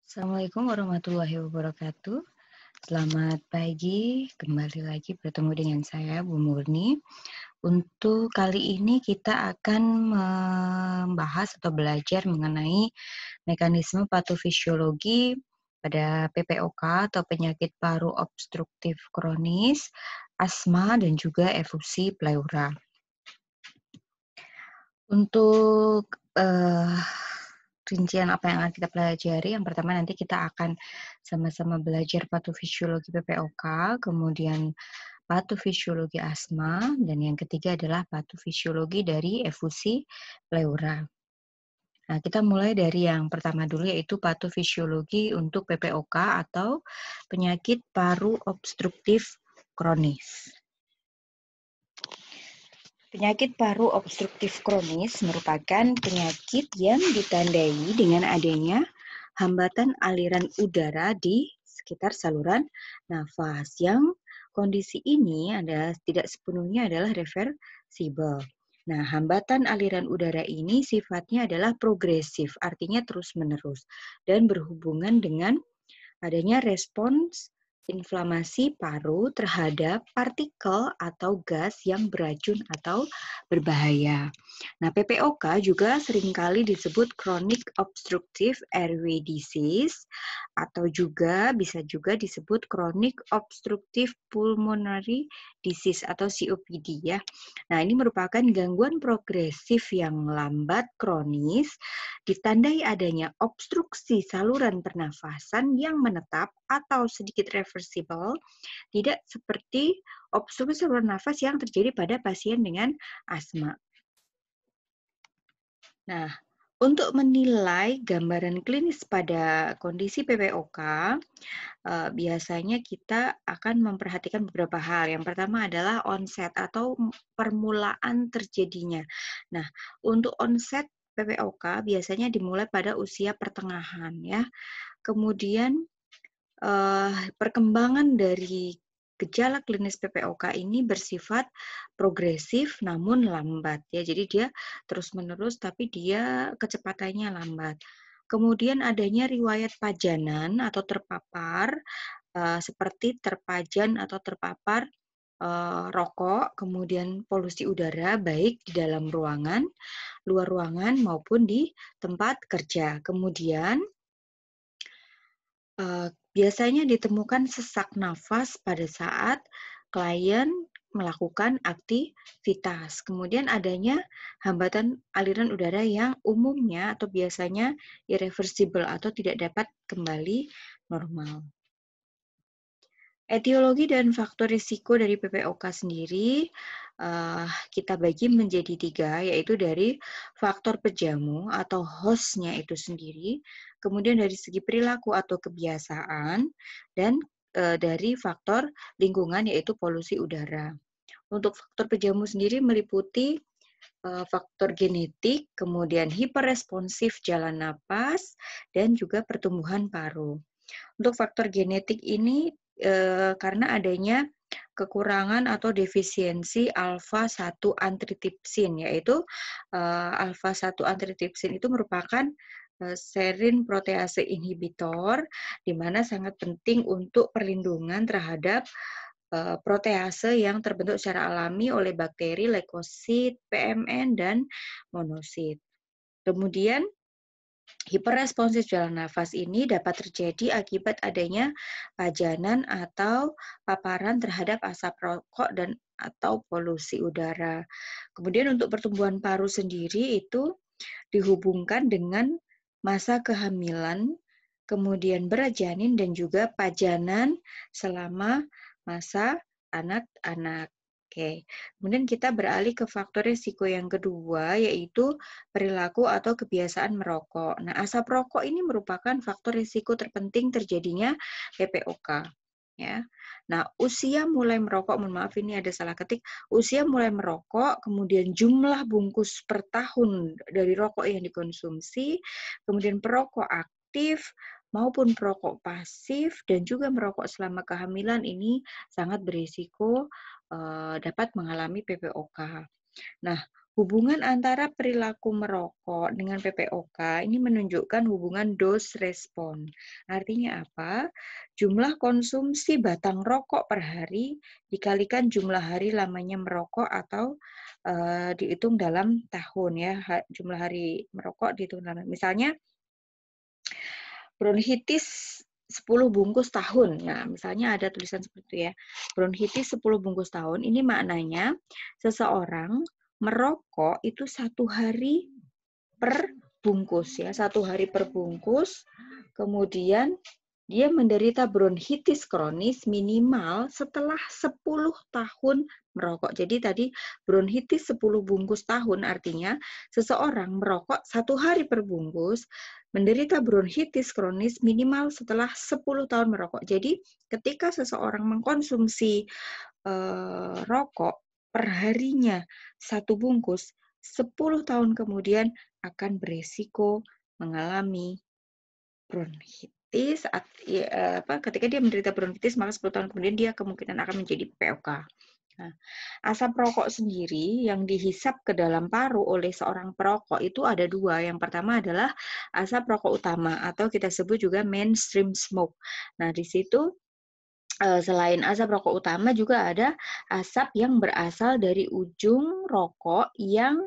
Assalamualaikum warahmatullahi wabarakatuh. Selamat pagi, kembali lagi bertemu dengan saya Bu Murni. Untuk kali ini kita akan membahas atau belajar mengenai mekanisme patofisiologi pada PPOK atau penyakit paru obstruktif kronis, asma dan juga efusi pleura. Untuk, rincian apa yang akan kita pelajari, yang pertama nanti kita akan sama-sama belajar patofisiologi PPOK, kemudian patofisiologi asma, dan yang ketiga adalah patofisiologi dari efusi pleura. Nah, kita mulai dari yang pertama dulu yaitu patofisiologi untuk PPOK atau penyakit paru obstruktif kronis. Penyakit paru obstruktif kronis merupakan penyakit yang ditandai dengan adanya hambatan aliran udara di sekitar saluran nafas yang kondisi ini tidak sepenuhnya adalah reversibel. Nah, hambatan aliran udara ini sifatnya adalah progresif, artinya terus-menerus dan berhubungan dengan adanya respons inflamasi paru terhadap partikel atau gas yang beracun atau berbahaya. Nah, PPOK juga seringkali disebut chronic obstructive airway disease atau bisa juga disebut chronic obstructive pulmonary disease atau COPD ya. Nah, ini merupakan gangguan progresif yang lambat kronis ditandai adanya obstruksi saluran pernafasan yang menetap atau sedikit reversibel, tidak seperti obstruksi saluran nafas yang terjadi pada pasien dengan asma. Nah, untuk menilai gambaran klinis pada kondisi PPOK, biasanya kita akan memperhatikan beberapa hal. Yang pertama adalah onset atau permulaan terjadinya. Nah, untuk onset PPOK biasanya dimulai pada usia pertengahan ya. Kemudian perkembangan dari gejala klinis PPOK ini bersifat progresif namun lambat ya. Jadi dia terus-menerus tapi dia kecepatannya lambat. Kemudian adanya riwayat pajanan atau terpapar seperti terpajan atau terpapar rokok, kemudian polusi udara baik di dalam ruangan, luar ruangan maupun di tempat kerja. Kemudian biasanya ditemukan sesak nafas pada saat klien melakukan aktivitas. Kemudian adanya hambatan aliran udara yang umumnya atau biasanya irreversible atau tidak dapat kembali normal. Etiologi dan faktor risiko dari PPOK sendiri kita bagi menjadi 3, yaitu dari faktor pejamu atau host-nya itu sendiri, kemudian dari segi perilaku atau kebiasaan, dan dari faktor lingkungan yaitu polusi udara. Untuk faktor pejamu sendiri meliputi faktor genetik, kemudian hiperresponsif jalan napas, dan juga pertumbuhan paru. Untuk faktor genetik ini karena adanya kekurangan atau defisiensi alfa-1 antitrypsin, yaitu alfa-1 antitrypsin itu merupakan serin protease inhibitor, di mana sangat penting untuk perlindungan terhadap protease yang terbentuk secara alami oleh bakteri, leukosit, PMN, dan monosit. Kemudian hiperresponsif jalan nafas ini dapat terjadi akibat adanya pajanan atau paparan terhadap asap rokok dan atau polusi udara. Kemudian untuk pertumbuhan paru sendiri itu dihubungkan dengan masa kehamilan, kemudian berat janin dan juga pajanan selama masa anak-anak. Oke, kemudian kita beralih ke faktor risiko yang kedua, yaitu perilaku atau kebiasaan merokok. Nah, asap rokok ini merupakan faktor risiko terpenting terjadinya PPOK. Ya, nah usia mulai merokok, mohon maaf ini ada salah ketik, usia mulai merokok, kemudian jumlah bungkus per tahun dari rokok yang dikonsumsi, kemudian perokok aktif maupun perokok pasif dan juga merokok selama kehamilan ini sangat berisiko dapat mengalami PPOK. Nah, Hubungan antara perilaku merokok dengan PPOK ini menunjukkan hubungan dose respon. Artinya apa? Jumlah konsumsi batang rokok per hari dikalikan jumlah hari lamanya merokok atau dihitung dalam tahun ya. Jumlah hari merokok dihitung dalam. Misalnya bronkitis 10 bungkus tahun. Nah, misalnya ada tulisan seperti itu ya. Bronkitis 10 bungkus tahun. Ini maknanya seseorang merokok itu 1 hari per bungkus ya, 1 hari per bungkus. Kemudian dia menderita bronkitis kronis minimal setelah 10 tahun merokok. Jadi tadi bronkitis 10 bungkus tahun artinya seseorang merokok 1 hari per bungkus menderita bronkitis kronis minimal setelah 10 tahun merokok. Jadi ketika seseorang mengkonsumsi rokok perharinya 1 bungkus, 10 tahun kemudian akan beresiko mengalami bronkitis. Ketika dia menderita bronkitis, maka 10 tahun kemudian dia kemungkinan akan menjadi POK. Nah, asap rokok sendiri yang dihisap ke dalam paru oleh seorang perokok itu ada 2. Yang pertama adalah asap rokok utama atau kita sebut juga mainstream smoke. Nah, di situ selain asap rokok utama juga ada asap yang berasal dari ujung rokok yang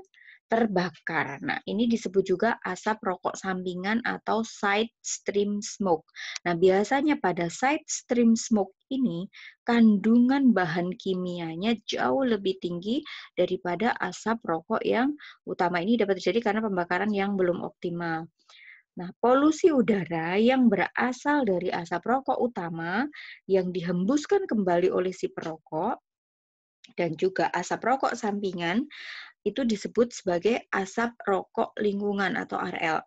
terbakar. Nah, ini disebut juga asap rokok sampingan atau side stream smoke. Nah, biasanya pada side stream smoke ini kandungan bahan kimianya jauh lebih tinggi daripada asap rokok yang utama. Ini dapat terjadi karena pembakaran yang belum optimal. Nah, polusi udara yang berasal dari asap rokok utama yang dihembuskan kembali oleh si perokok dan juga asap rokok sampingan itu disebut sebagai asap rokok lingkungan atau RL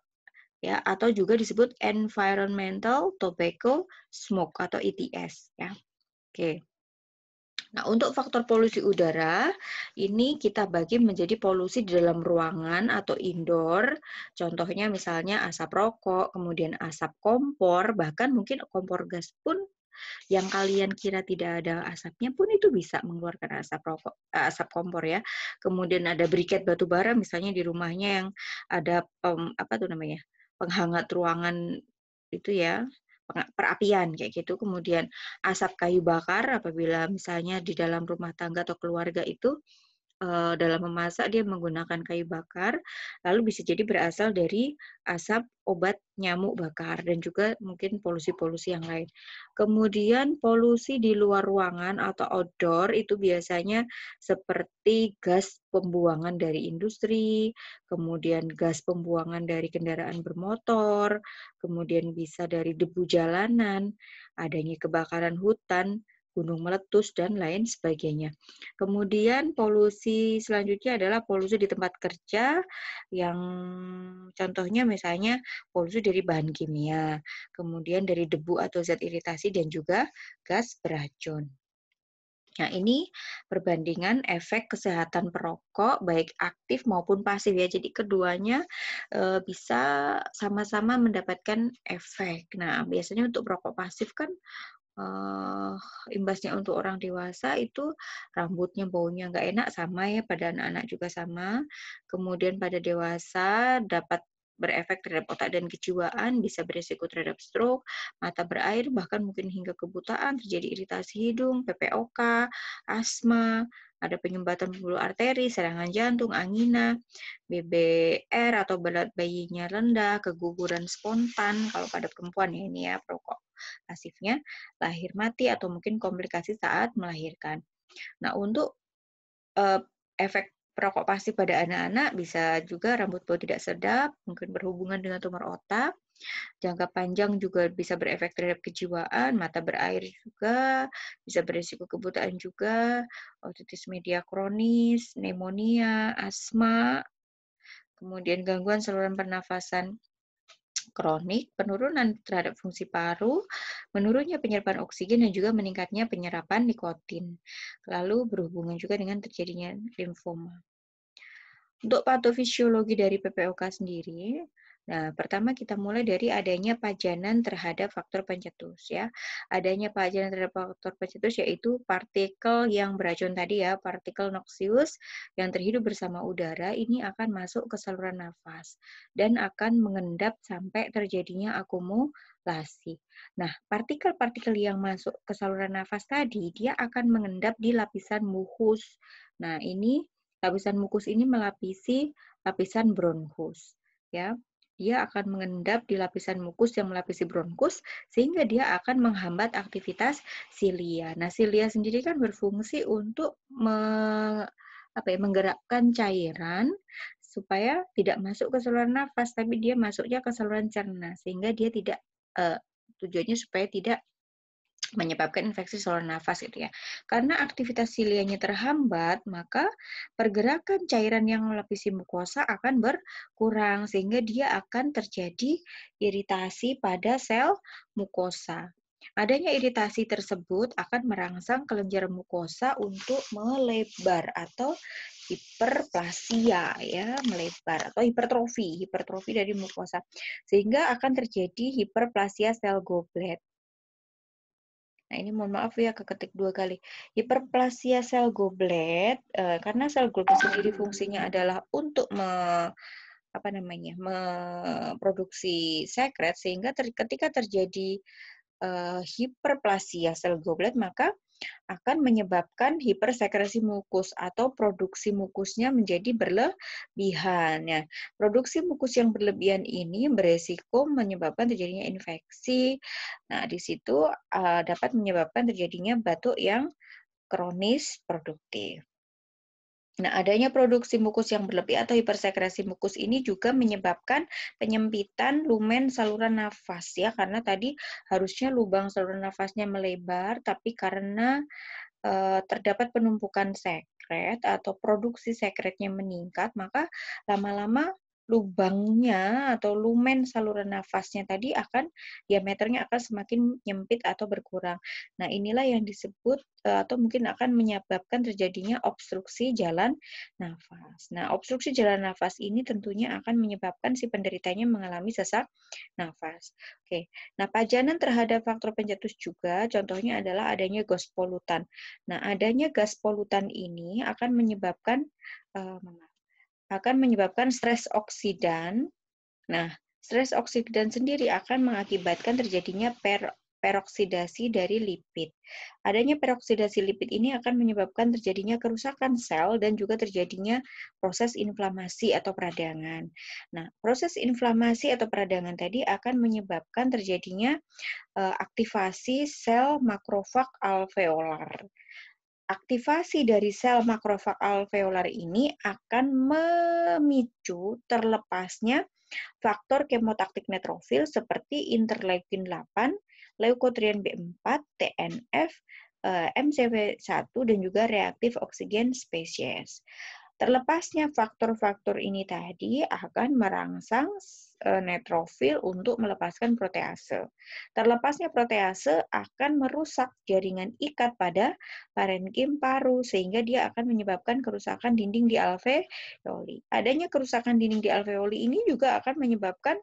ya, atau juga disebut environmental tobacco smoke atau ETS ya. Oke. Nah, untuk faktor polusi udara, ini kita bagi menjadi polusi di dalam ruangan atau indoor. Contohnya misalnya asap rokok, kemudian asap kompor, bahkan mungkin kompor gas pun yang kalian kira tidak ada asapnya pun itu bisa mengeluarkan asap rokok, asap kompor ya. Kemudian ada briket batu bara misalnya di rumahnya yang ada apa tuh namanya? Penghangat ruangan itu ya, perapian kayak gitu. Kemudian asap kayu bakar apabila misalnya di dalam rumah tangga atau keluarga itu dalam memasak dia menggunakan kayu bakar, lalu bisa jadi berasal dari asap obat nyamuk bakar dan juga mungkin polusi-polusi yang lain. Kemudian polusi di luar ruangan atau outdoor itu biasanya seperti gas pembuangan dari industri, kemudian gas pembuangan dari kendaraan bermotor, kemudian bisa dari debu jalanan, adanya kebakaran hutan, gunung meletus, dan lain sebagainya. Kemudian polusi selanjutnya adalah polusi di tempat kerja yang contohnya misalnya polusi dari bahan kimia, kemudian dari debu atau zat iritasi dan juga gas beracun. Nah, ini perbandingan efek kesehatan perokok baik aktif maupun pasif ya. Jadi keduanya bisa sama-sama mendapatkan efek. Nah, biasanya untuk perokok pasif kan eee, imbasnya untuk orang dewasa itu rambutnya baunya nggak enak sama ya, pada anak-anak juga sama. Kemudian pada dewasa dapat berefek terhadap otak dan kejiwaan, bisa beresiko terhadap stroke, mata berair, bahkan mungkin hingga kebutaan, terjadi iritasi hidung, PPOK, asma, ada penyumbatan pembuluh arteri, serangan jantung, angina, BBR atau berat bayinya rendah, keguguran spontan kalau pada perempuan ya ini ya perokok pasifnya, lahir mati atau mungkin komplikasi saat melahirkan. Nah, untuk efek perokok pasif pada anak-anak bisa juga rambut bau tidak sedap, mungkin berhubungan dengan tumor otak, jangka panjang juga bisa berefek terhadap kejiwaan, mata berair juga, bisa berisiko kebutaan juga, otitis media kronis, pneumonia, asma, kemudian gangguan saluran pernafasan kronik, penurunan terhadap fungsi paru, menurunnya penyerapan oksigen, dan juga meningkatnya penyerapan nikotin. Lalu berhubungan juga dengan terjadinya limfoma. Untuk patofisiologi dari PPOK sendiri, Nah, pertama kita mulai dari adanya pajanan terhadap faktor pencetus ya. Adanya pajanan terhadap faktor pencetus yaitu partikel yang beracun tadi ya, partikel noxious yang terhidup bersama udara ini akan masuk ke saluran nafas dan akan mengendap sampai terjadinya akumulasi. Nah, partikel-partikel yang masuk ke saluran nafas tadi dia akan mengendap di lapisan mukus. Nah, ini lapisan mukus ini melapisi lapisan bronkus ya. Dia akan mengendap di lapisan mukus yang melapisi bronkus sehingga dia akan menghambat aktivitas silia. Nah, silia sendiri kan berfungsi untuk menggerakkan cairan supaya tidak masuk ke saluran nafas, tapi dia masuknya ke saluran cerna sehingga dia tidak tujuannya supaya tidak menyebabkan infeksi saluran nafas gitu ya. Karena aktivitas silianya terhambat, maka pergerakan cairan yang melapisi mukosa akan berkurang sehingga dia akan terjadi iritasi pada sel mukosa. Adanya iritasi tersebut akan merangsang kelenjar mukosa untuk melebar atau hiperplasia ya, melebar atau hipertrofi dari mukosa. Sehingga akan terjadi hiperplasia sel goblet. Nah, ini mohon maaf ya keketik 2 kali. Hiperplasia sel goblet, karena sel goblet sendiri fungsinya adalah untuk memproduksi sekret sehingga ketika terjadi hiperplasia sel goblet maka akan menyebabkan hipersekresi mukus atau produksi mukusnya menjadi berlebihan. Ya, produksi mukus yang berlebihan ini beresiko menyebabkan terjadinya infeksi. Nah, di situ dapat menyebabkan terjadinya batuk yang kronis produktif. Nah, adanya produksi mukus yang berlebih atau hipersekresi mukus ini juga menyebabkan penyempitan lumen saluran nafas ya, karena tadi harusnya lubang saluran nafasnya melebar, tapi karena terdapat penumpukan sekret atau produksi sekretnya meningkat, maka lama-lama lubangnya atau lumen saluran nafasnya tadi akan diameternya akan semakin nyempit atau berkurang. Nah, inilah yang disebut atau mungkin akan menyebabkan terjadinya obstruksi jalan nafas. Nah, obstruksi jalan nafas ini tentunya akan menyebabkan si penderitanya mengalami sesak nafas. Oke. Nah, pajanan terhadap faktor pencetus juga contohnya adalah adanya gas polutan. Nah, adanya gas polutan ini akan menyebabkan stres oksidan. Nah, stres oksidan sendiri akan mengakibatkan terjadinya peroksidasi dari lipid. Adanya peroksidasi lipid ini akan menyebabkan terjadinya kerusakan sel dan juga terjadinya proses inflamasi atau peradangan. Nah, proses inflamasi atau peradangan tadi akan menyebabkan terjadinya aktivasi sel makrofag alveolar. Aktivasi dari sel makrofag alveolar ini akan memicu terlepasnya faktor kemotaktik neutrofil seperti interleukin 8, leukotriene B4, TNF, MCV1 dan juga reaktif oksigen spesies. Terlepasnya faktor-faktor ini tadi akan merangsang neutrofil untuk melepaskan protease. Terlepasnya protease akan merusak jaringan ikat pada parenkim paru sehingga dia akan menyebabkan kerusakan dinding di alveoli. Adanya kerusakan dinding di alveoli ini juga akan menyebabkan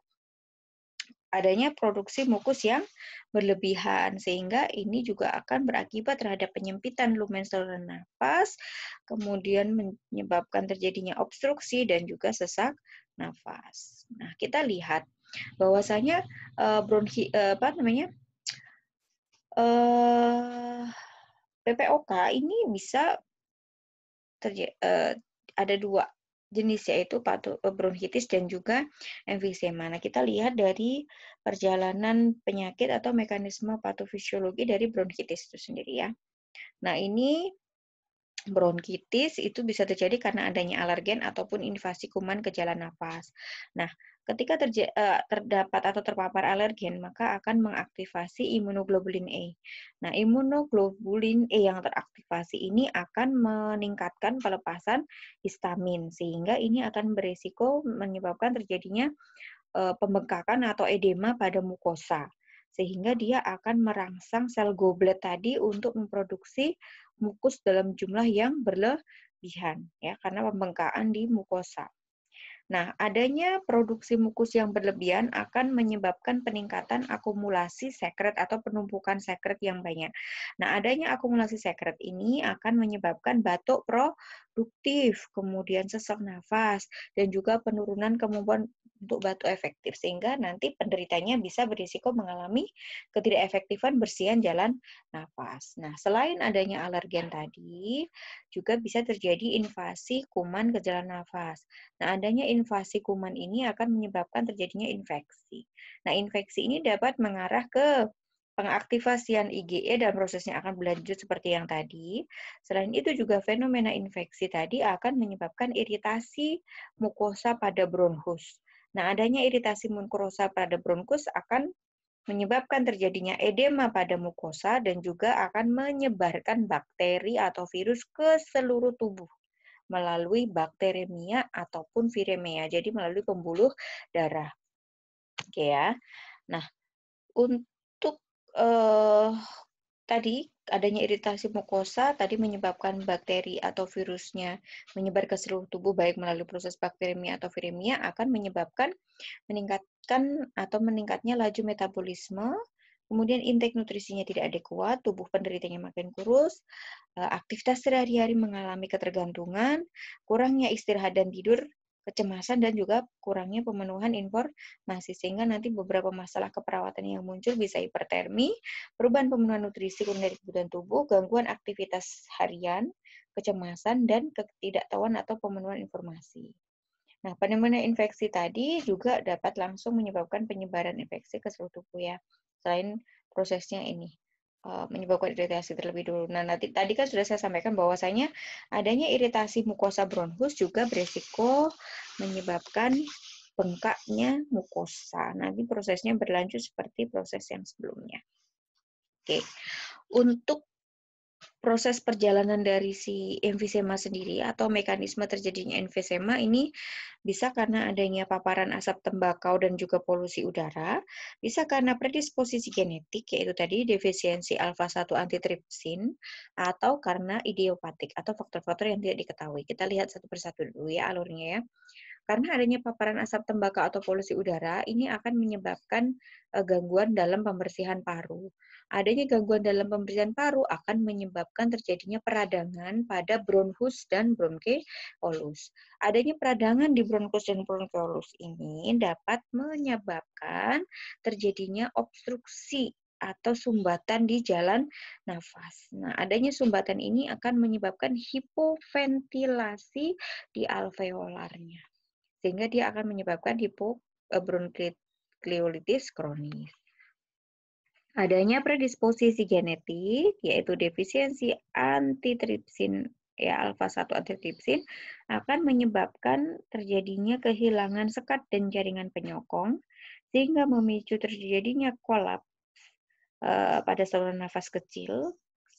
adanya produksi mukus yang berlebihan sehingga ini juga akan berakibat terhadap penyempitan lumen saluran nafas, kemudian menyebabkan terjadinya obstruksi dan juga sesak nafas. Nah, kita lihat bahwasanya PPOK ini bisa ada 2 jenis yaitu bronkitis dan juga emfisema. Nah, kita lihat dari perjalanan penyakit atau mekanisme patofisiologi dari bronkitis itu sendiri ya. Nah, ini bronkitis itu bisa terjadi karena adanya alergen ataupun invasi kuman ke jalan nafas. Nah, ketika terdapat atau terpapar alergen, maka akan mengaktifasi imunoglobulin E. Nah, imunoglobulin E yang teraktivasi ini akan meningkatkan pelepasan histamin, sehingga ini akan berisiko menyebabkan terjadinya pembengkakan atau edema pada mukosa. Sehingga dia akan merangsang sel goblet tadi untuk memproduksi mukus dalam jumlah yang berlebihan ya karena pembengkakan di mukosa. Nah, adanya produksi mukus yang berlebihan akan menyebabkan peningkatan akumulasi sekret atau penumpukan sekret yang banyak. Nah, adanya akumulasi sekret ini akan menyebabkan batuk produktif, kemudian sesak nafas, dan juga penurunan kemampuan untuk batuk efektif, sehingga nanti penderitanya bisa berisiko mengalami ketidakefektifan bersihan jalan nafas. Nah, selain adanya alergen tadi, juga bisa terjadi invasi kuman ke jalan nafas. Nah, adanya invasi kuman ini akan menyebabkan terjadinya infeksi. Nah, infeksi ini dapat mengarah ke pengaktifasian IgE dan prosesnya akan berlanjut seperti yang tadi. Selain itu juga fenomena infeksi tadi akan menyebabkan iritasi mukosa pada bronkus. Nah, adanya iritasi mukosa pada bronkus akan menyebabkan terjadinya edema pada mukosa dan juga akan menyebarkan bakteri atau virus ke seluruh tubuh melalui bakteremia ataupun viremia, jadi melalui pembuluh darah. Oke ya. Nah, untuk tadi adanya iritasi mukosa tadi menyebabkan bakteri atau virusnya menyebar ke seluruh tubuh baik melalui proses bakteremia atau viremia akan menyebabkan meningkatkan atau meningkatnya laju metabolisme, kemudian intake nutrisinya tidak adekuat, tubuh penderitanya makin kurus, aktivitas sehari-hari mengalami ketergantungan, kurangnya istirahat dan tidur, kecemasan, dan juga kurangnya pemenuhan informasi. Sehingga nanti beberapa masalah keperawatan yang muncul bisa hipertermi, perubahan pemenuhan nutrisi kurang dari kebutuhan tubuh, gangguan aktivitas harian, kecemasan, dan ketidaktahuan atau pemenuhan informasi. Nah, fenomena infeksi tadi juga dapat langsung menyebabkan penyebaran infeksi ke seluruh tubuh ya. Selain prosesnya ini menyebabkan iritasi terlebih dulu. Nah, tadi kan sudah saya sampaikan bahwasanya adanya iritasi mukosa bronkus juga beresiko menyebabkan bengkaknya mukosa. Nanti prosesnya berlanjut seperti proses yang sebelumnya. Oke. Untuk proses perjalanan dari si emfisema sendiri atau mekanisme terjadinya emfisema ini bisa karena adanya paparan asap tembakau dan juga polusi udara, bisa karena predisposisi genetik yaitu tadi defisiensi alfa-1 antitrypsin, atau karena idiopatik atau faktor-faktor yang tidak diketahui. Kita lihat satu persatu dulu ya alurnya ya. Karena adanya paparan asap tembakau atau polusi udara, ini akan menyebabkan gangguan dalam pembersihan paru. Adanya gangguan dalam pembersihan paru akan menyebabkan terjadinya peradangan pada bronkus dan bronkeolus. Adanya peradangan di bronkus dan bronkeolus ini dapat menyebabkan terjadinya obstruksi atau sumbatan di jalan nafas. Nah, adanya sumbatan ini akan menyebabkan hipoventilasi di alveolarnya, sehingga dia akan menyebabkan bronkiolitis kronis. Adanya predisposisi genetik, yaitu defisiensi antitrypsin ya alfa-1 antitrypsin, akan menyebabkan terjadinya kehilangan sekat dan jaringan penyokong, sehingga memicu terjadinya kolaps pada saluran nafas kecil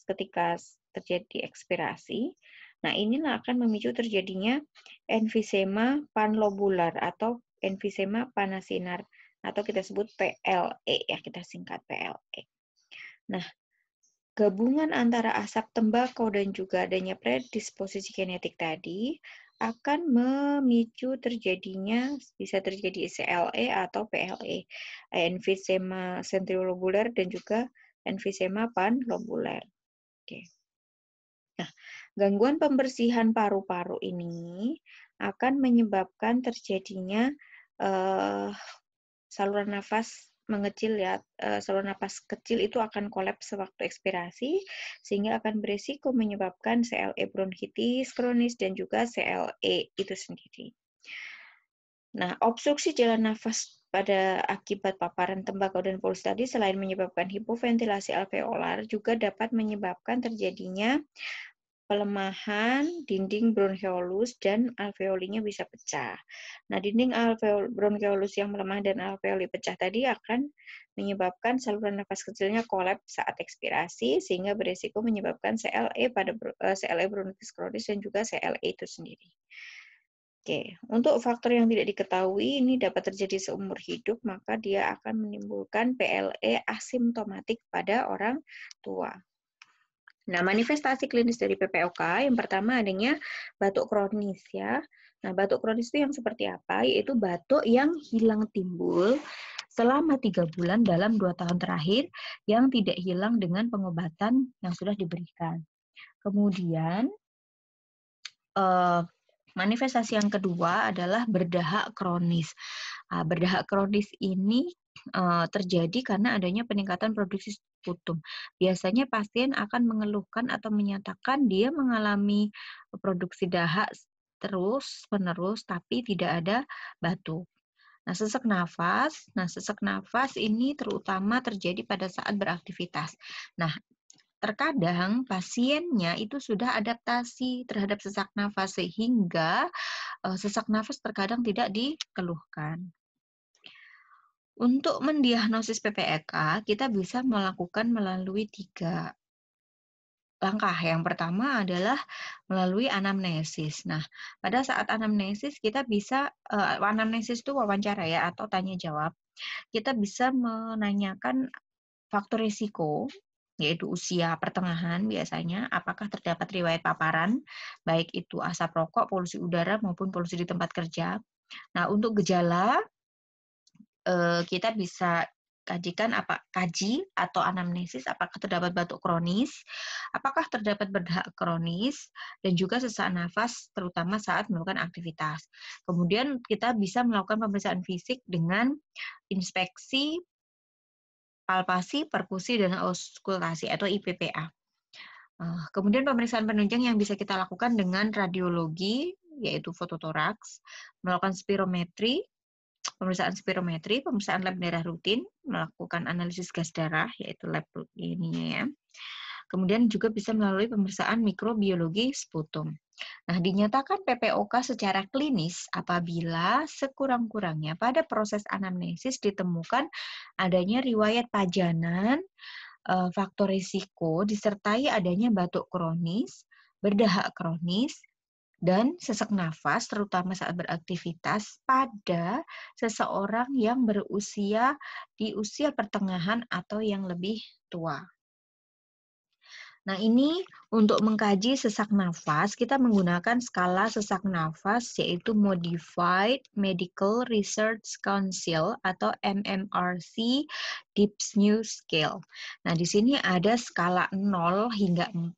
ketika terjadi ekspirasi. Nah, inilah akan memicu terjadinya emfisema panlobular atau emfisema panasinar atau kita sebut PLE ya, kita singkat PLE. Nah, gabungan antara asap tembakau dan juga adanya predisposisi genetik tadi akan memicu terjadinya bisa terjadi CLE atau PLE, emfisema sentrilobular dan juga emfisema panlobular. Oke. Nah, gangguan pembersihan paru-paru ini akan menyebabkan terjadinya saluran nafas mengecil ya, saluran nafas kecil itu akan kolaps sewaktu ekspirasi, sehingga akan berisiko menyebabkan CLE bronkitis kronis dan juga CLE itu sendiri. Nah, obstruksi jalan nafas pada akibat paparan tembakau dan polusi tadi selain menyebabkan hipoventilasi alveolar juga dapat menyebabkan terjadinya pelemahan dinding bronkeolus dan alveolinya bisa pecah. Nah, dinding bronkeolus yang melemah dan alveoli pecah tadi akan menyebabkan saluran nafas kecilnya kolaps saat ekspirasi sehingga berisiko menyebabkan CLE pada CLE bronkitis kronis dan juga CLE itu sendiri. Oke, untuk faktor yang tidak diketahui ini dapat terjadi seumur hidup, maka dia akan menimbulkan PLE asimptomatik pada orang tua. Nah, manifestasi klinis dari PPOK yang pertama adanya batuk kronis ya. Nah, batuk kronis itu yang seperti apa? Yaitu batuk yang hilang timbul selama 3 bulan dalam 2 tahun terakhir yang tidak hilang dengan pengobatan yang sudah diberikan. Kemudian, manifestasi yang kedua adalah berdahak kronis. Berdahak kronis ini terjadi karena adanya peningkatan produksi sputum. Biasanya pasien akan mengeluhkan atau menyatakan dia mengalami produksi dahak terus-menerus, tapi tidak ada batuk. Nah, sesak nafas ini terutama terjadi pada saat beraktivitas. Nah, terkadang pasiennya itu sudah adaptasi terhadap sesak nafas sehingga sesak nafas terkadang tidak dikeluhkan. Untuk mendiagnosis PPEK, kita bisa melakukan melalui 3 langkah. Yang pertama adalah melalui anamnesis. Nah, pada saat anamnesis kita bisa anamnesis itu wawancara ya atau tanya jawab. Kita bisa menanyakan faktor risiko, yaitu usia pertengahan biasanya, apakah terdapat riwayat paparan, baik itu asap rokok, polusi udara, maupun polusi di tempat kerja. Nah, untuk gejala, kita bisa kaji atau anamnesis apakah terdapat batuk kronis, apakah terdapat berdahak kronis, dan juga sesak nafas terutama saat melakukan aktivitas. Kemudian kita bisa melakukan pemeriksaan fisik dengan inspeksi, palpasi, perkusi, dan auskultasi atau IPPA. Kemudian pemeriksaan penunjang yang bisa kita lakukan dengan radiologi, yaitu fototoraks, melakukan pemeriksaan lab darah rutin, melakukan analisis gas darah, yaitu lab ininya ya. Kemudian juga bisa melalui pemeriksaan mikrobiologi sputum. Nah, dinyatakan PPOK secara klinis apabila sekurang-kurangnya pada proses anamnesis ditemukan adanya riwayat pajanan, faktor risiko, disertai adanya batuk kronis, berdahak kronis, dan sesak nafas, terutama saat beraktivitas pada seseorang yang berusia di usia pertengahan atau yang lebih tua. Nah, ini untuk mengkaji sesak nafas, kita menggunakan skala sesak nafas, yaitu Modified Medical Research Council atau MMRC Dyspnea Scale. Nah, di sini ada skala 0 hingga 4.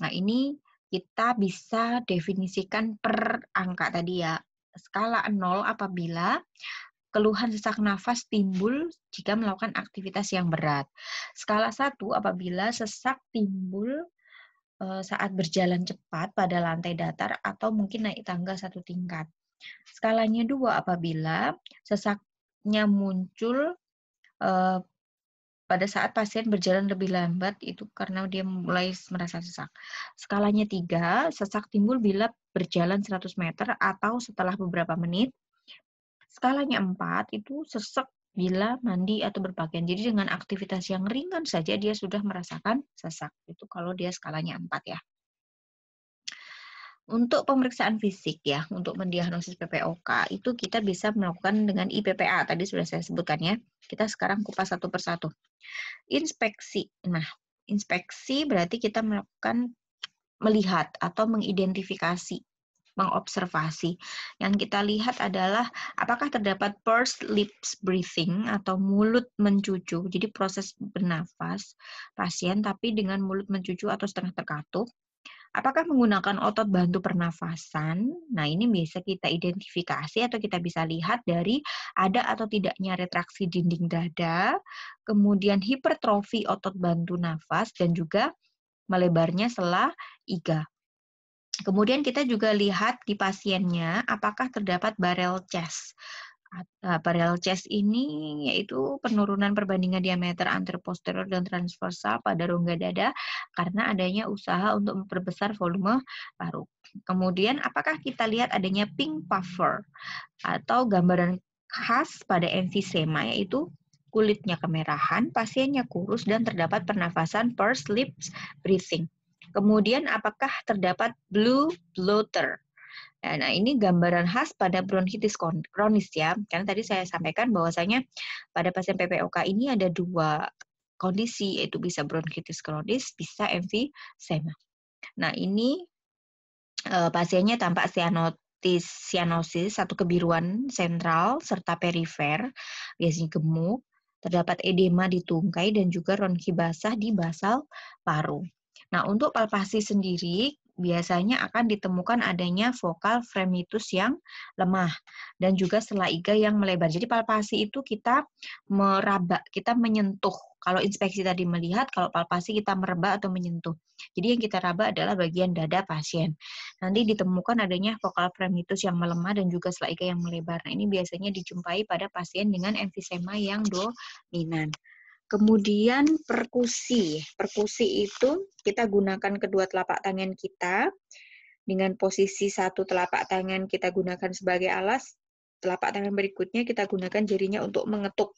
Nah, ini kita bisa definisikan per angka tadi ya. Skala 0 apabila keluhan sesak nafas timbul jika melakukan aktivitas yang berat. Skala 1 apabila sesak timbul saat berjalan cepat pada lantai datar atau mungkin naik tangga 1 tingkat. Skalanya 2 apabila sesaknya muncul pada saat pasien berjalan lebih lambat itu karena dia mulai merasa sesak. Skalanya 3, sesak timbul bila berjalan 100 meter atau setelah beberapa menit. Skalanya 4, itu sesak bila mandi atau berpakaian. Jadi dengan aktivitas yang ringan saja dia sudah merasakan sesak. Itu kalau dia skalanya 4 ya. Untuk pemeriksaan fisik ya, untuk mendiagnosis PPOK itu kita bisa melakukan dengan IPPA. Tadi sudah saya sebutkan ya. Kita sekarang kupas satu persatu. Inspeksi. Nah, inspeksi berarti kita melihat atau mengidentifikasi, mengobservasi. Yang kita lihat adalah apakah terdapat pursed lips breathing atau mulut mencucu. Jadi proses bernafas pasien tapi dengan mulut mencucu atau setengah terkatup. Apakah menggunakan otot bantu pernafasan? Nah, ini bisa kita identifikasi atau kita bisa lihat dari ada atau tidaknya retraksi dinding dada, kemudian hipertrofi otot bantu nafas, dan juga melebarnya sela iga. Kemudian kita juga lihat di pasiennya apakah terdapat barrel chest. Barrel chest ini yaitu penurunan perbandingan diameter anteroposterior dan transversal pada rongga dada karena adanya usaha untuk memperbesar volume paru. Kemudian apakah kita lihat adanya pink puffer atau gambaran khas pada emfisema yaitu kulitnya kemerahan, pasiennya kurus dan terdapat pernafasan pursed lips breathing. Kemudian apakah terdapat blue bloater? Nah, ini gambaran khas pada bronkitis kronis ya. Karena tadi saya sampaikan bahwasanya pada pasien PPOK ini ada 2 kondisi, yaitu bisa bronkitis kronis, bisa emfisema. Nah, ini pasiennya tampak bronkitis sianosis atau kebiruan sentral serta perifer, biasanya gemuk, terdapat edema di tungkai dan juga ronki basah di basal paru. Nah, untuk palpasi sendiri biasanya akan ditemukan adanya vokal fremitus yang lemah dan juga sela iga yang melebar. Jadi palpasi itu kita meraba, kita menyentuh. Kalau inspeksi tadi melihat, kalau palpasi kita meraba atau menyentuh. Jadi yang kita raba adalah bagian dada pasien. Nanti ditemukan adanya vokal fremitus yang melemah dan juga sela iga yang melebar. Nah, ini biasanya dijumpai pada pasien dengan emfisema yang dominan. Kemudian perkusi. Perkusi itu kita gunakan kedua telapak tangan kita. Dengan posisi satu telapak tangan kita gunakan sebagai alas. Telapak tangan berikutnya kita gunakan jarinya untuk mengetuk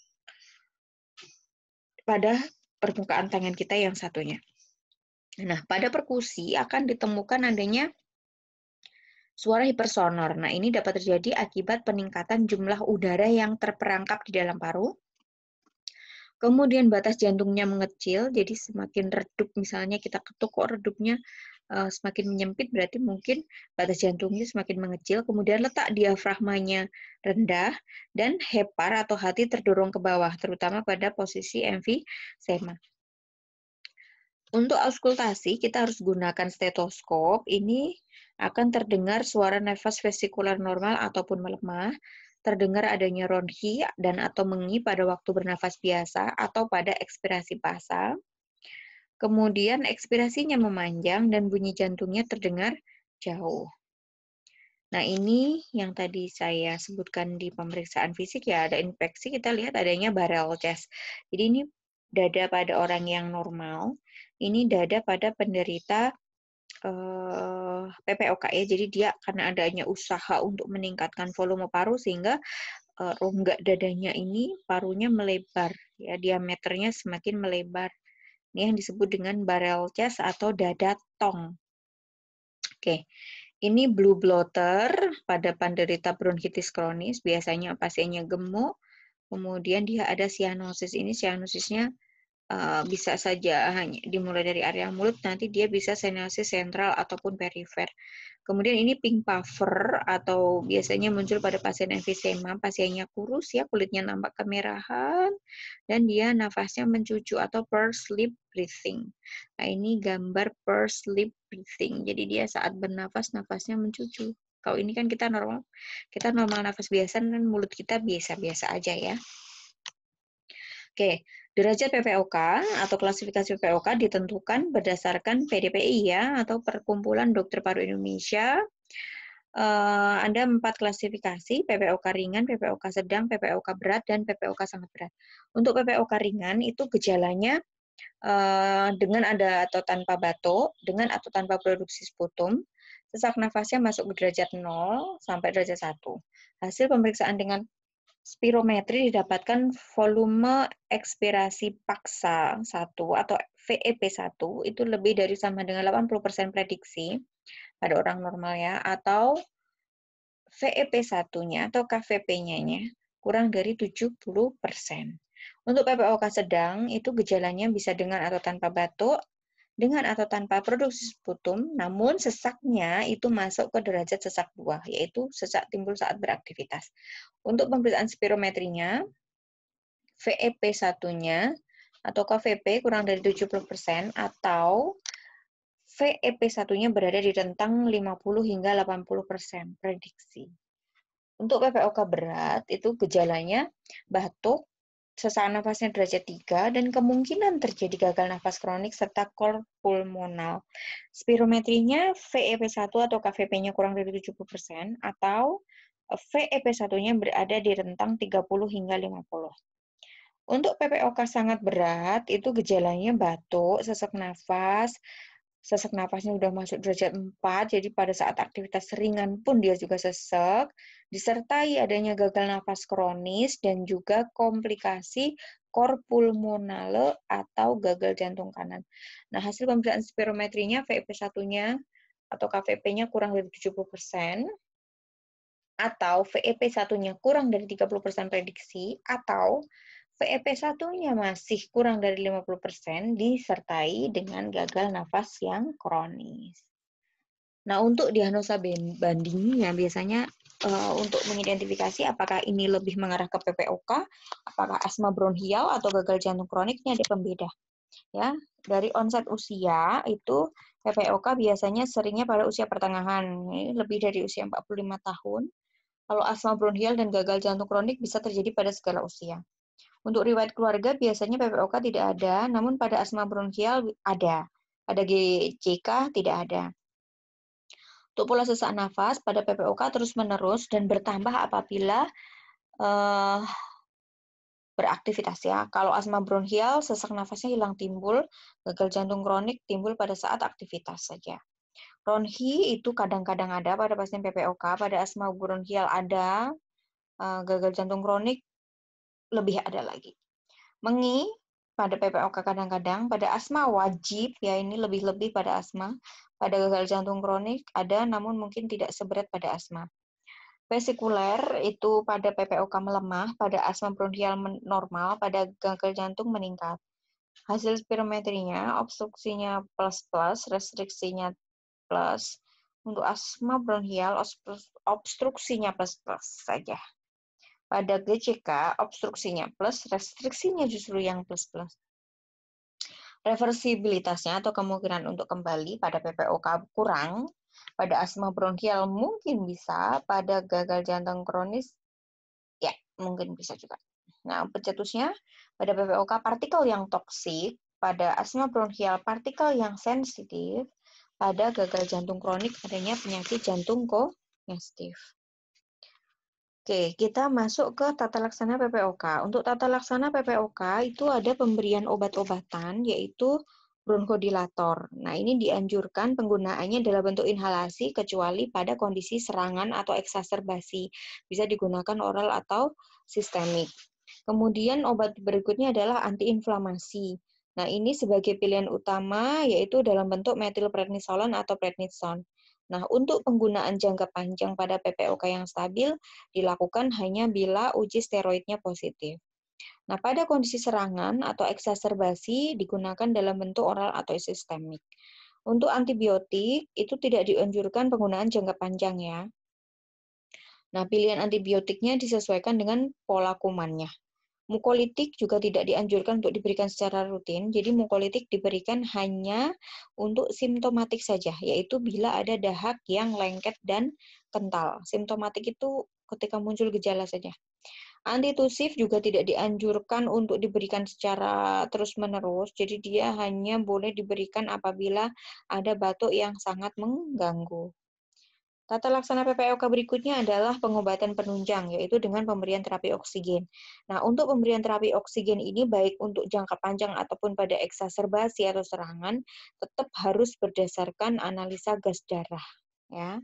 pada permukaan tangan kita yang satunya. Nah, pada perkusi akan ditemukan adanya suara hipersonor. Nah, ini dapat terjadi akibat peningkatan jumlah udara yang terperangkap di dalam paru. Kemudian batas jantungnya mengecil, jadi semakin redup, misalnya kita ketuk kok redupnya semakin menyempit, berarti mungkin batas jantungnya semakin mengecil. Kemudian letak diafragmanya rendah, dan hepar atau hati terdorong ke bawah, terutama pada posisi emfisema. Untuk auskultasi, kita harus gunakan stetoskop. Ini akan terdengar suara nafas vesikular normal ataupun melemah, terdengar adanya ronhi dan atau mengi pada waktu bernafas biasa atau pada ekspirasi basal. Kemudian ekspirasinya memanjang dan bunyi jantungnya terdengar jauh. Nah, ini yang tadi saya sebutkan di pemeriksaan fisik ya, ada infeksi, kita lihat adanya barrel chest. Jadi ini dada pada orang yang normal, ini dada pada penderita PPOK ya, jadi dia karena adanya usaha untuk meningkatkan volume paru sehingga rongga dadanya ini parunya melebar, ya diameternya semakin melebar. Ini yang disebut dengan barrel chest atau dada tong. Oke, ini blue blotter pada penderita bronkitis kronis, biasanya pasiennya gemuk, kemudian dia ada sianosis. Ini sianosisnya bisa saja hanya dimulai dari area mulut, nanti dia bisa sianosis sentral ataupun perifer. Kemudian ini pink puffer atau biasanya muncul pada pasien emfisema, pasiennya kurus ya, kulitnya nampak kemerahan, dan dia nafasnya mencucu atau pursed lip breathing. Nah, ini gambar pursed lip breathing. Jadi dia saat bernafas, nafasnya mencucu. Kalau ini kan kita normal nafas biasa, dan mulut kita biasa-biasa aja ya. Oke, derajat PPOK atau klasifikasi PPOK ditentukan berdasarkan PDPI ya, atau Perkumpulan Dokter Paru Indonesia. Ada 4 klasifikasi, PPOK ringan, PPOK sedang, PPOK berat, dan PPOK sangat berat. Untuk PPOK ringan itu gejalanya dengan ada atau tanpa batuk, dengan atau tanpa produksi sputum, sesak nafasnya masuk ke derajat 0 sampai derajat 1. Hasil pemeriksaan dengan spirometri didapatkan volume ekspirasi paksa 1 atau VEP1 itu lebih dari sama dengan 80% prediksi pada orang normal ya, atau VEP1-nya atau KVP-nya kurang dari 70%. Untuk PPOK sedang itu gejalanya bisa dengan atau tanpa batuk, dengan atau tanpa produksi sputum, namun sesaknya itu masuk ke derajat sesak 2, yaitu sesak timbul saat beraktivitas. Untuk pemeriksaan spirometrinya, VEP1-nya atau KVP kurang dari 70% atau VEP1-nya berada di rentang 50 hingga 80% prediksi. Untuk PPOK berat, itu gejalanya batuk, sesak nafasnya derajat 3, dan kemungkinan terjadi gagal nafas kronik serta kol pulmonal. Spirometrinya VEP1 atau KVP-nya kurang dari 70% atau VEP1-nya berada di rentang 30 hingga 50. Untuk PPOK sangat berat, itu gejalanya batuk, sesak nafasnya udah masuk derajat 4, jadi pada saat aktivitas ringan pun dia juga sesek, disertai adanya gagal nafas kronis dan juga komplikasi kor pulmonale atau gagal jantung kanan. Nah, hasil pemeriksaan spirometrinya VEP1-nya atau KVP-nya kurang dari 70%, atau VEP1-nya kurang dari 30% prediksi, atau VEP1-nya masih kurang dari 50% disertai dengan gagal nafas yang kronis. Nah, untuk diagnosa bandingnya biasanya untuk mengidentifikasi apakah ini lebih mengarah ke PPOK, apakah asma bronkial atau gagal jantung kronik, ini ada pembeda. Ya, dari onset usia itu PPOK biasanya seringnya pada usia pertengahan, ini lebih dari usia 45 tahun. Kalau asma bronkial dan gagal jantung kronik bisa terjadi pada segala usia. Untuk riwayat keluarga biasanya PPOK tidak ada, namun pada asma bronkial ada. Pada GCK tidak ada. Untuk pola sesak nafas pada PPOK terus-menerus dan bertambah apabila beraktivitas ya. Kalau asma bronkial, sesak nafasnya hilang timbul, gagal jantung kronik timbul pada saat aktivitas saja. Ronhi itu kadang-kadang ada pada pasien PPOK, pada asma bronkial ada, gagal jantung kronik lebih ada lagi. Mengi pada PPOK kadang-kadang, pada asma wajib, ya ini lebih-lebih pada asma, pada gagal jantung kronik ada, namun mungkin tidak seberat pada asma. Vesikuler itu pada PPOK melemah, pada asma bronkial normal, pada gagal jantung meningkat. Hasil spirometrinya, obstruksinya plus-plus, restriksinya plus. Untuk asma bronkial, obstruksinya plus-plus saja. Pada GCK, obstruksinya plus, restriksinya justru yang plus-plus. Reversibilitasnya atau kemungkinan untuk kembali pada PPOK kurang, pada asma bronkial mungkin bisa, pada gagal jantung kronis ya mungkin bisa juga. Nah, pencetusnya pada PPOK partikel yang toksik, pada asma bronkial partikel yang sensitif, pada gagal jantung kronik adanya penyakit jantung kongestif. Oke, kita masuk ke tata laksana PPOK. Untuk tata laksana PPOK itu ada pemberian obat-obatan, yaitu bronchodilator. Nah, ini dianjurkan penggunaannya dalam bentuk inhalasi, kecuali pada kondisi serangan atau eksaserbasi. Bisa digunakan oral atau sistemik. Kemudian obat berikutnya adalah antiinflamasi. Nah, ini sebagai pilihan utama, yaitu dalam bentuk metilprednisolon atau prednison. Nah, untuk penggunaan jangka panjang pada PPOK yang stabil dilakukan hanya bila uji steroidnya positif. Nah, pada kondisi serangan atau eksaserbasi digunakan dalam bentuk oral atau sistemik. Untuk antibiotik itu tidak dianjurkan penggunaan jangka panjang ya. Nah, pilihan antibiotiknya disesuaikan dengan pola kumannya. Mukolitik juga tidak dianjurkan untuk diberikan secara rutin, jadi mukolitik diberikan hanya untuk simptomatik saja, yaitu bila ada dahak yang lengket dan kental. Simptomatik itu ketika muncul gejala saja. Antitusif juga tidak dianjurkan untuk diberikan secara terus-menerus, jadi dia hanya boleh diberikan apabila ada batuk yang sangat mengganggu. Tata laksana PPOK berikutnya adalah pengobatan penunjang, yaitu dengan pemberian terapi oksigen. Nah, untuk pemberian terapi oksigen ini baik untuk jangka panjang ataupun pada eksaserbasi atau serangan, tetap harus berdasarkan analisa gas darah, ya,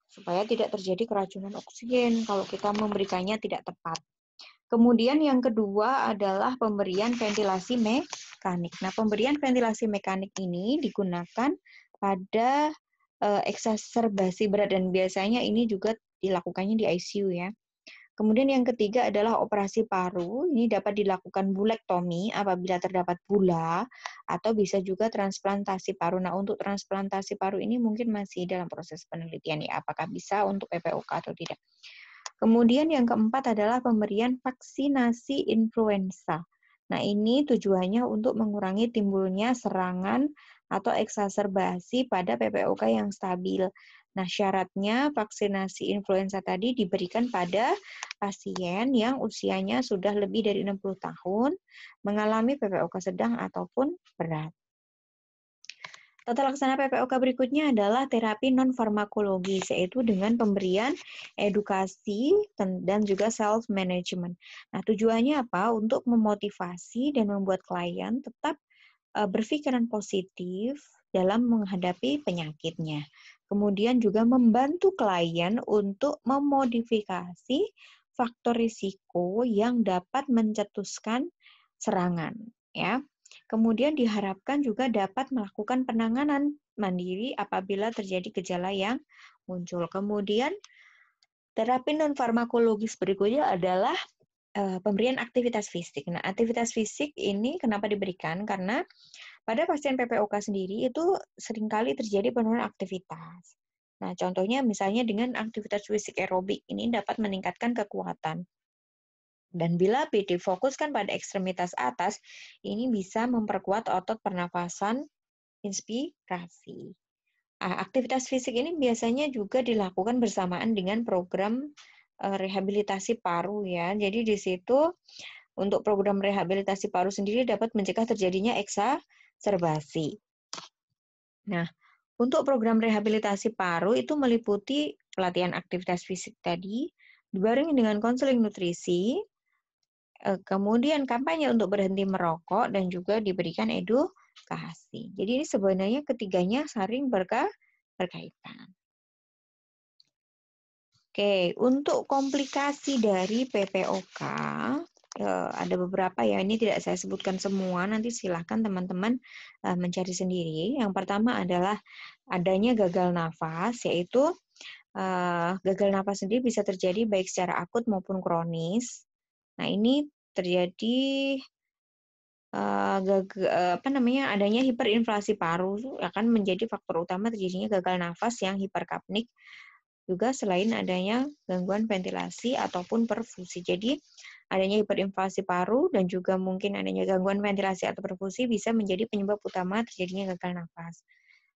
supaya tidak terjadi keracunan oksigen kalau kita memberikannya tidak tepat. Kemudian yang kedua adalah pemberian ventilasi mekanik. Nah, pemberian ventilasi mekanik ini digunakan pada eksaserbasi berat dan biasanya ini juga dilakukannya di ICU ya. Kemudian yang ketiga adalah operasi paru. Ini dapat dilakukan bulektomi apabila terdapat bula atau bisa juga transplantasi paru. Nah, untuk transplantasi paru ini mungkin masih dalam proses penelitian ya, apakah bisa untuk PPOK atau tidak. Kemudian yang keempat adalah pemberian vaksinasi influenza. Nah, ini tujuannya untuk mengurangi timbulnya serangan atau eksaserbasi pada PPOK yang stabil. Nah, syaratnya vaksinasi influenza tadi diberikan pada pasien yang usianya sudah lebih dari 60 tahun, mengalami PPOK sedang ataupun berat. Tata laksana PPOK berikutnya adalah terapi non-farmakologis, yaitu dengan pemberian edukasi dan juga self-management. Nah, tujuannya apa? Untuk memotivasi dan membuat klien tetap berpikiran positif dalam menghadapi penyakitnya. Kemudian juga membantu klien untuk memodifikasi faktor risiko yang dapat mencetuskan serangan, ya. Kemudian diharapkan juga dapat melakukan penanganan mandiri apabila terjadi gejala yang muncul. Kemudian terapi non-farmakologis berikutnya adalah pemberian aktivitas fisik. Nah, aktivitas fisik ini kenapa diberikan? Karena pada pasien PPOK sendiri itu seringkali terjadi penurunan aktivitas. Nah, contohnya misalnya dengan aktivitas fisik aerobik ini dapat meningkatkan kekuatan. Dan bila difokuskan pada ekstremitas atas, ini bisa memperkuat otot pernafasan inspirasi. Aktivitas fisik ini biasanya juga dilakukan bersamaan dengan program rehabilitasi paru ya. Jadi di situ untuk program rehabilitasi paru sendiri dapat mencegah terjadinya eksaserbasi. Nah, untuk program rehabilitasi paru itu meliputi pelatihan aktivitas fisik tadi, dibarengi dengan konseling nutrisi, kemudian kampanye untuk berhenti merokok, dan juga diberikan edukasi. Jadi ini sebenarnya ketiganya saling berkaitan. Oke, untuk komplikasi dari PPOK, ada beberapa ya, ini tidak saya sebutkan semua, nanti silahkan teman-teman mencari sendiri. Yang pertama adalah adanya gagal nafas, yaitu gagal nafas sendiri bisa terjadi baik secara akut maupun kronis. Nah, ini terjadi adanya hiperinflasi paru akan menjadi faktor utama terjadinya gagal nafas yang hiperkapnik, juga selain adanya gangguan ventilasi ataupun perfusi. Jadi adanya hiperinflasi paru dan juga mungkin adanya gangguan ventilasi atau perfusi bisa menjadi penyebab utama terjadinya gagal nafas.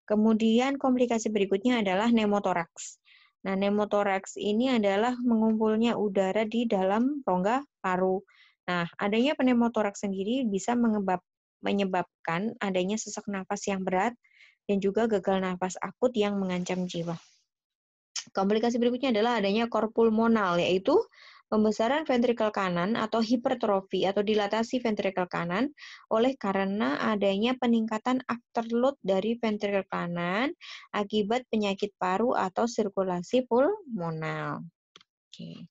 Kemudian komplikasi berikutnya adalah pneumotoraks. Nah, pneumotoraks ini adalah mengumpulnya udara di dalam rongga paru. Nah, adanya pneumotoraks sendiri bisa menyebabkan adanya sesak nafas yang berat dan juga gagal nafas akut yang mengancam jiwa. Komplikasi berikutnya adalah adanya cor pulmonal, yaitu pembesaran ventrikel kanan atau hipertrofi atau dilatasi ventrikel kanan oleh karena adanya peningkatan afterload dari ventrikel kanan akibat penyakit paru atau sirkulasi pulmonal. Oke.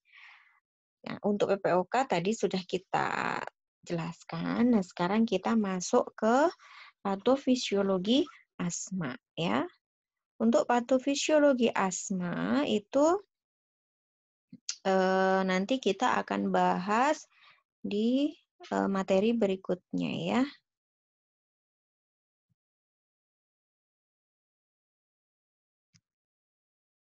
Nah, untuk PPOK tadi sudah kita jelaskan. Nah, sekarang kita masuk ke patofisiologi asma ya. Untuk patofisiologi asma itu nanti kita akan bahas di materi berikutnya ya.